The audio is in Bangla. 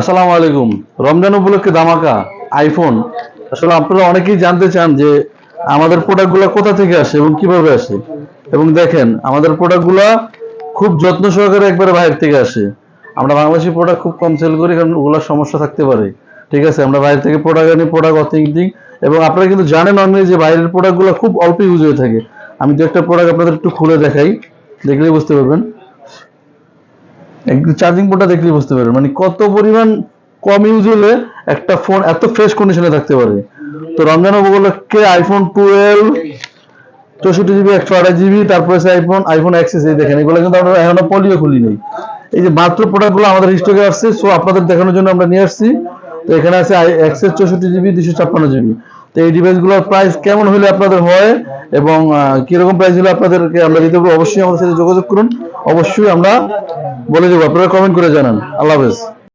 আসসালামু আলাইকুম। রমজান উপলক্ষে ধামাকা আইফোন। আসলে আপনারা অনেকেই জানতে চান যে আমাদের প্রোডাক্টগুলো কোথা থেকে আসে এবং কিভাবে আসে। এবং দেখেন আমাদের প্রোডাক্টগুলো খুব যত্ন সহকারে একবারে বাইরে থেকে আসে। আমরা বাংলাদেশি প্রোডাক্ট খুব কম সেল করি কারণ ওগুলোর সমস্যা থাকতে পারে। ঠিক আছে, আমরা বাইরে থেকে প্রোডাক্ট আনি, প্রোডাক্ট অথেন্টিক। এবং আপনারা কিন্তু জানেন অনেক যে বাইরের প্রোডাক্টগুলো খুব অল্প ইউজ হয়ে থাকে। আমি দু একটা প্রোডাক্ট আপনাদের একটু খুলে দেখাই, দেখলেই বুঝতে পারবেন। একটু চার্জিং পোর্টটা দেখলেই বুঝতে পারবেন মানে কত পরিমাণ কম ইউজ হলে একটা ফোন এত ফ্রেশ কন্ডিশনে থাকতে পারে। তো রমজান উপলক্ষে আইফোন 12 64 জিবি 128 জিবি, তারপরে আছে আইফোন এক্সএস। এই দেখেন এগুলো কিন্তু আমরা এখনো পলিও খুলি নাই। এই যে মাত্র প্রোডাক্টগুলো আমাদের স্টকে আসছে, সো আপনাদের দেখানোর জন্য আমরা নিয়ে আসছি। তো এখানে আছে এক্সএস 64 জিবি 256 জিবি। তো এই ডিভাইসগুলোর প্রাইস কেমন হলে আপনাদের হয় এবং কিরকম প্রাইস হলে আপনাদেরকে আমরা দিতে পারবো, অবশ্যই আমাদের সাথে যোগাযোগ করুন। অবশ্যই আমরা বলে দেবো, আপনারা কমেন্ট করে জানান। আল্লাহ হাফেজ।